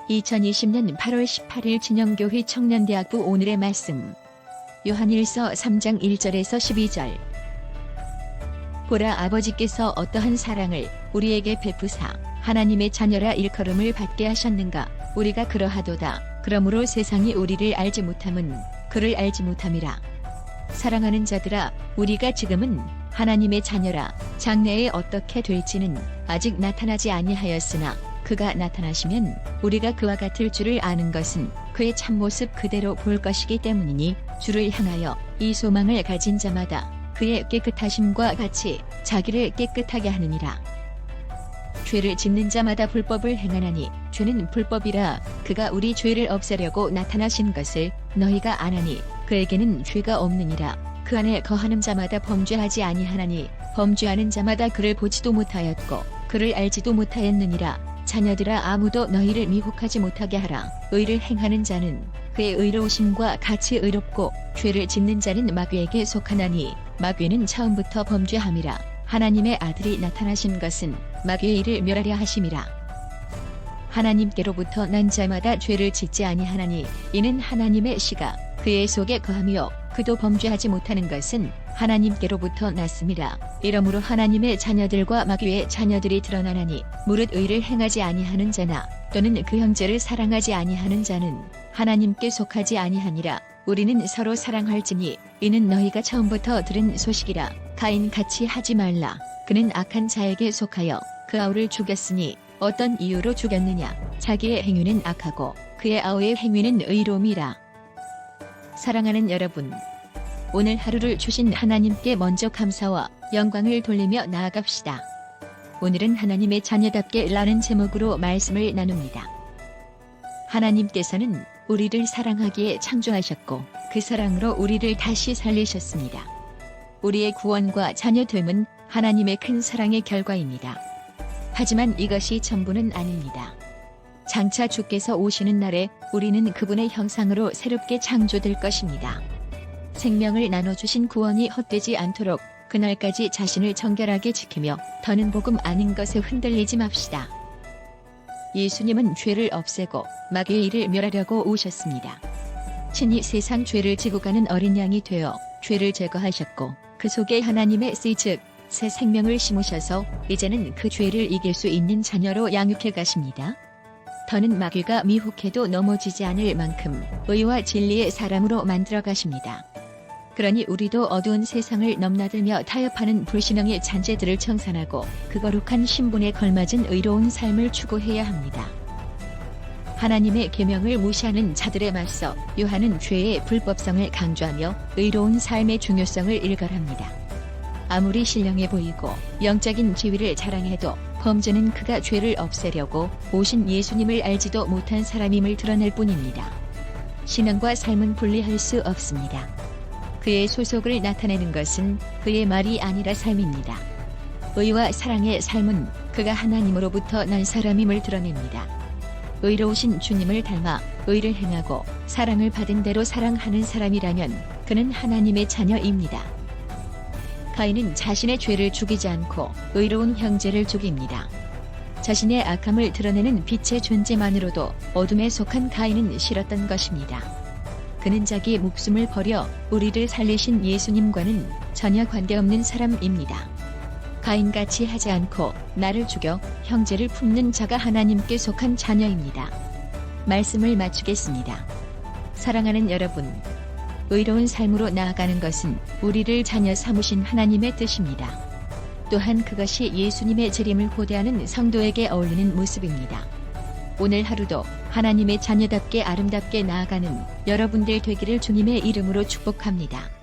2020년 8월 18일 진영교회 청년대학부 오늘의 말씀. 요한일서 3장 1절에서 12절. 보라, 아버지께서 어떠한 사랑을 우리에게 베푸사 하나님의 자녀라 일컬음을 받게 하셨는가. 우리가 그러하도다. 그러므로 세상이 우리를 알지 못함은 그를 알지 못함이라. 사랑하는 자들아, 우리가 지금은 하나님의 자녀라. 장래에 어떻게 될지는 아직 나타나지 아니하였으나 그가 나타나시면 우리가 그와 같을 줄을 아는 것은 그의 참모습 그대로 볼 것이기 때문이니, 주를 향하여 이 소망을 가진 자마다 그의 깨끗하심과 같이 자기를 깨끗하게 하느니라. 죄를 짓는 자마다 불법을 행하나니 죄는 불법이라. 그가 우리 죄를 없애려고 나타나신 것을 너희가 아나니 그에게는 죄가 없느니라. 그 안에 거하는 자마다 범죄하지 아니하나니 범죄하는 자마다 그를 보지도 못하였고 그를 알지도 못하였느니라. 자녀들아, 아무도 너희를 미혹하지 못하게 하라. 의를 행하는 자는 그의 의로우심과 같이 의롭고 죄를 짓는 자는 마귀에게 속하나니 마귀는 처음부터 범죄함이라. 하나님의 아들이 나타나신 것은 마귀의 일을 멸하려 하심이라. 하나님께로부터 난 자마다 죄를 짓지 아니하나니 이는 하나님의 씨가 그의 속에 거하며 그도 범죄하지 못하는 것은 하나님께로부터 났음이라. 이러므로 하나님의 자녀들과 마귀의 자녀들이 드러나나니 무릇 의를 행하지 아니하는 자나 또는 그 형제를 사랑하지 아니하는 자는 하나님께 속하지 아니하니라. 우리는 서로 사랑할지니 이는 너희가 처음부터 들은 소식이라. 가인 같이 하지 말라. 그는 악한 자에게 속하여 그 아우를 죽였으니 어떤 이유로 죽였느냐. 자기의 행위는 악하고 그의 아우의 행위는 의로움이라. 사랑하는 여러분, 오늘 하루를 주신 하나님께 먼저 감사와 영광을 돌리며 나아갑시다. 오늘은 하나님의 자녀답게 라는 제목으로 말씀을 나눕니다. 하나님께서는 우리를 사랑하기에 창조하셨고 그 사랑으로 우리를 다시 살리셨습니다. 우리의 구원과 자녀됨은 하나님의 큰 사랑의 결과입니다. 하지만 이것이 전부는 아닙니다. 장차 주께서 오시는 날에 우리는 그분의 형상으로 새롭게 창조될 것입니다. 생명을 나눠주신 구원이 헛되지 않도록 그날까지 자신을 정결하게 지키며 더는 복음 아닌 것에 흔들리지 맙시다. 예수님은 죄를 없애고 마귀의 일을 멸하려고 오셨습니다. 친히 세상 죄를 지고 가는 어린 양이 되어 죄를 제거하셨고 그 속에 하나님의 씨 즉 새 생명을 심으셔서 이제는 그 죄를 이길 수 있는 자녀로 양육해 가십니다. 더는 마귀가 미혹해도 넘어지지 않을 만큼 의와 진리의 사람으로 만들어 가십니다. 그러니 우리도 어두운 세상을 넘나들며 타협하는 불신앙의 잔재들을 청산하고 그 거룩한 신분에 걸맞은 의로운 삶을 추구해야 합니다. 하나님의 계명을 무시하는 자들에 맞서 요한은 죄의 불법성을 강조하며 의로운 삶의 중요성을 일갈합니다. 아무리 신령해 보이고 영적인 지위를 자랑해도 범죄는 그가 죄를 없애려고 오신 예수님을 알지도 못한 사람임을 드러낼 뿐입니다. 신앙과 삶은 분리할 수 없습니다. 그의 소속을 나타내는 것은 그의 말이 아니라 삶입니다. 의와 사랑의 삶은 그가 하나님으로부터 난 사람임을 드러냅니다. 의로우신 주님을 닮아 의를 행하고 사랑을 받은 대로 사랑하는 사람이라면 그는 하나님의 자녀입니다. 가인은 자신의 죄를 죽이지 않고 의로운 형제를 죽입니다. 자신의 악함을 드러내는 빛의 존재만으로도 어둠에 속한 가인은 싫었던 것입니다. 그는 자기 목숨을 버려 우리를 살리신 예수님과는 전혀 관계없는 사람입니다. 가인같이 하지 않고 나를 죽여 형제를 품는 자가 하나님께 속한 자녀입니다. 말씀을 마치겠습니다. 사랑하는 여러분, 의로운 삶으로 나아가는 것은 우리를 자녀 삼으신 하나님의 뜻입니다. 또한 그것이 예수님의 재림을 고대하는 성도에게 어울리는 모습입니다. 오늘 하루도 하나님의 자녀답게 아름답게 나아가는 여러분들 되기를 주님의 이름으로 축복합니다.